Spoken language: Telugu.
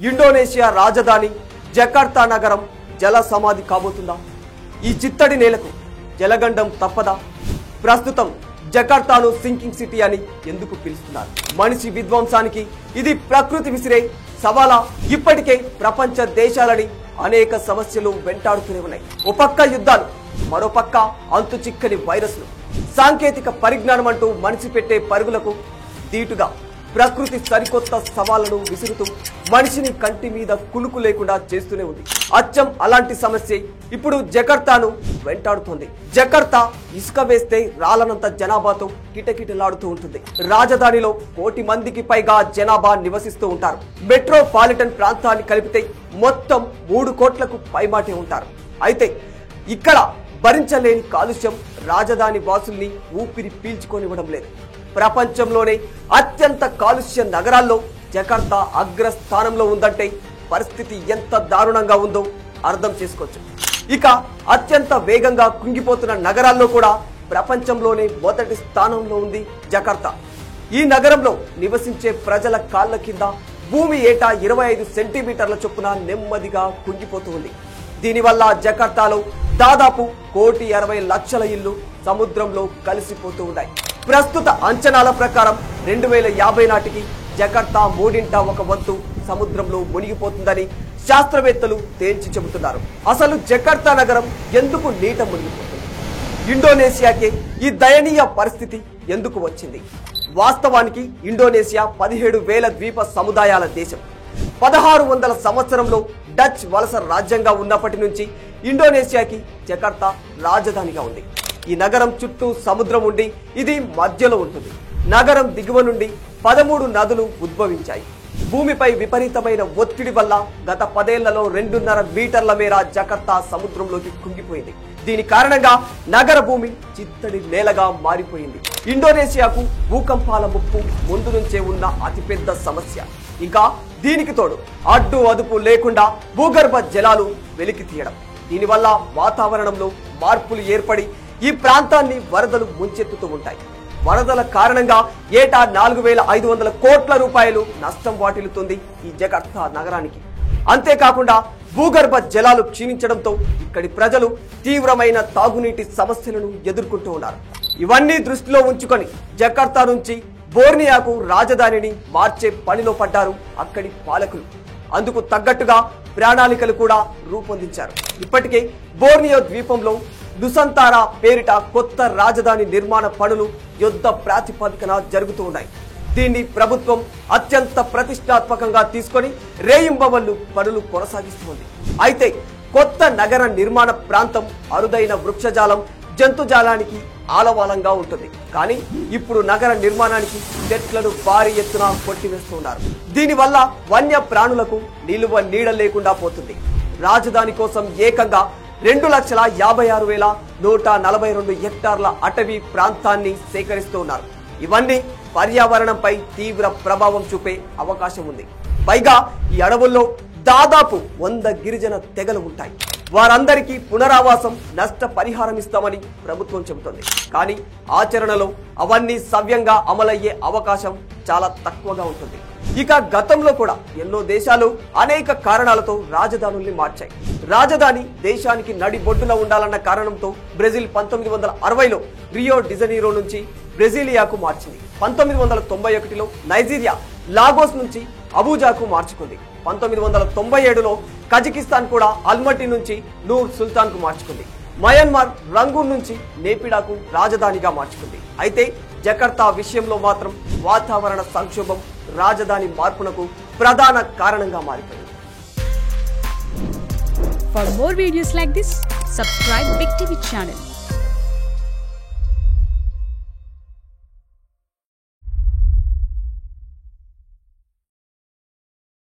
ఇండోనేషియా రాజధాని జకార్తా నగరం జల సమాధి కాబోతుందా? ఈ చిత్తడి నేలకు జలగండం తప్పదా? ప్రస్తుతం జకార్తాను సింకింగ్ సిటీ అని ఎందుకు పిలుస్తున్నారు? మనిషి విధ్వంసానికి ఇది ప్రకృతి విసిరే సవాలా? ఇప్పటికే ప్రపంచ దేశాలని అనేక సమస్యలు వెంటాడుతూనే ఉన్నాయి. ఓ పక్క యుద్ధాలు, మరో పక్క అంతు చిక్కని వైరస్లు. సాంకేతిక పరిజ్ఞానం అంటూ మనిషి పెట్టే పరుగులకు దీటుగా ప్రకృతి సరికొత్త సవాళ్లను విసురుతూ మనిషిని కంటి మీద కునుకు లేకుండా చేస్తూనే ఉంది. అచ్చం అలాంటి సమస్య ఇప్పుడు జకార్తాను వెంటాడుతోంది. జకార్తా ఇసుక వేస్తే రాలనంత జనాభాతో కిటకిటలాడుతూ ఉంటుంది. రాజధానిలో 1 కోటి మందికి పైగా జనాభా నివసిస్తూ ఉంటారు. మెట్రోపాలిటన్ ప్రాంతాన్ని కలిపితే మొత్తం 3 కోట్లకు పైమాటే ఉంటారు. అయితే ఇక్కడ భరించలేని కాలుష్యం రాజధాని వాసుల్ని ఊపిరి పీల్చుకోనివ్వడం లేదు. ప్రపంచంలోనే అత్యంత కాలుష్య నగరాల్లో జకార్తా అగ్రస్థానంలో ఉందంటే పరిస్థితి ఎంత దారుణంగా ఉందో అర్థం చేసుకోవచ్చు. ఇక అత్యంత వేగంగా కుంగిపోతున్న నగరాల్లో కూడా ప్రపంచంలోనే మొదటి స్థానంలో ఉంది జకార్తా. ఈ నగరంలో నివసించే ప్రజల కాళ్ల కింద భూమి ఏటా 25 సెంటీమీటర్ల చొప్పున నెమ్మదిగా కుంగిపోతూ ఉంది. దీనివల్ల జకార్తాలో దాదాపు 1,60,00,000 ఇళ్లు సముద్రంలో కలిసిపోతూ ఉన్నాయి. ప్రస్తుత అంచనాల ప్రకారం 2050 నాటికి జకార్తా 1/3 వంతు సముద్రంలో మునిగిపోతుందని శాస్త్రవేత్తలు తేల్చి చెబుతున్నారు. అసలు జకార్తా నగరం ఎందుకు నీట మునిగిపోతుంది? ఇండోనేషియాకే ఈ దయనీయ పరిస్థితి ఎందుకు వచ్చింది? వాస్తవానికి ఇండోనేషియా 17,000 ద్వీప సముదాయాల దేశం. 1600 సంవత్సరంలో డచ్ వలస రాజ్యంగా ఉన్నప్పటి నుంచి ఇండోనేషియాకి జకార్తా రాజధానిగా ఉంది. ఈ నగరం చుట్టూ సముద్రం ఉండి ఇది మధ్యలో ఉంటుంది. నగరం దిగువ నుండి 13 నదులు ఉద్భవించాయి. భూమిపై విపరీతమైన ఒత్తిడి వల్ల గత 10 ఏళ్లలో 2.5 మీటర్ల మేర జకార్తా సముద్రంలోకి కుంగిపోయింది. దీని కారణంగా నగర భూమి చిత్తడి నేలగా మారిపోయింది. ఇండోనేషియాకు భూకంపాల ముప్పు ముందు నుంచే ఉన్న అతిపెద్ద సమస్య. ఇంకా దీనికి తోడు అడ్డు అదుపు లేకుండా భూగర్భ జలాలు వెలికి తీయడం. దీనివల్ల వాతావరణంలో మార్పులు ఏర్పడి ఈ ప్రాంతాన్ని వరదలు ముంచెత్తుతూ ఉంటాయి. వరదల కారణంగా ఏటా 4,500 కోట్ల రూపాయలు నష్టం వాటిల్లుతుంది ఈ జకార్తా నగరానికి. అంతేకాకుండా భూగర్భ జలాలు క్షీణించడంతో ఇక్కడి ప్రజలు తీవ్రమైన తాగునీటి సమస్యలను ఎదుర్కొంటూ ఉన్నారు. ఇవన్నీ దృష్టిలో ఉంచుకొని జకార్తా నుంచి బోర్నియాకు రాజధానిని మార్చే పనిలో పడ్డారు అక్కడి పాలకులు. అందుకు తగ్గట్టుగా ప్రణాళికలు కూడా రూపొందించారు. ఇప్పటికే బోర్నియో ద్వీపంలో నుసంతారా పేరిట కొత్త రాజధాని నిర్మాణ పనులు యుద్ధ ప్రాతిపదికన జరుగుతూ ఉన్నాయి. దీన్ని ప్రభుత్వం అత్యంత ప్రతిష్టాత్మకంగా తీసుకొని రేయింబవళ్లు పనులు కొనసాగిస్తుంది. అయితే కొత్త నగర నిర్మాణ ప్రాంతం అరుదైన వృక్షజాలం, జంతుజాలానికి ఆలవాలంగా ఉంటుంది. కానీ ఇప్పుడు నగర నిర్మాణానికి చెట్లను భారీ ఎత్తున కొట్టివేస్తున్నారు. దీనివల్ల వన్య ప్రాణులకు నిలువ నీడ లేకుండా పోతుంది. రాజధాని కోసం ఏకంగా 2,56,142 హెక్టార్ల అటవీ ప్రాంతాన్ని సేకరిస్తూ ఉన్నారు. ఇవన్నీ పర్యావరణంపై తీవ్ర ప్రభావం చూపే అవకాశం ఉంది. పైగా ఈ అడవుల్లో దాదాపు 100 గిరిజన తెగలు ఉంటాయి. వారందరికీ పునరావాసం, నష్ట పరిహారం ఇస్తామని ప్రభుత్వం చెబుతోంది. కానీ ఆచరణలో అవన్నీ సవ్యంగా అమలయ్యే అవకాశం చాలా తక్కువగా ఉంటుంది. ఇక గతంలో కూడా ఎన్నో దేశాలు అనేక కారణాలతో రాజధానుల్ని మార్చాయి. రాజధాని దేశానికి నడిబొడ్డున ఉండాలన్న కారణంతో బ్రెజిల్ 1960లో రియో డిజనీరో నుంచి బ్రెజిలియాకు మార్చింది. 1991లో నైజీరియా లాగోస్ నుంచి అబూజాకు మార్చుకుంది. 1997లో కజకిస్తాన్ కూడా అల్మటీ నుంచి నూర్ సుల్తాన్ కు మార్చుకుంది. మయన్మార్ రంగూన్ నుంచి నేపిడాకు రాజధానిగా మార్చుకుంది. అయితే జకార్తా విషయంలో మాత్రం వాతావరణ సంక్షోభం రాజధాని మార్పునకు ప్రధాన కారణంగా మారిపోయింది. For more videos like this, subscribe Big TV channel.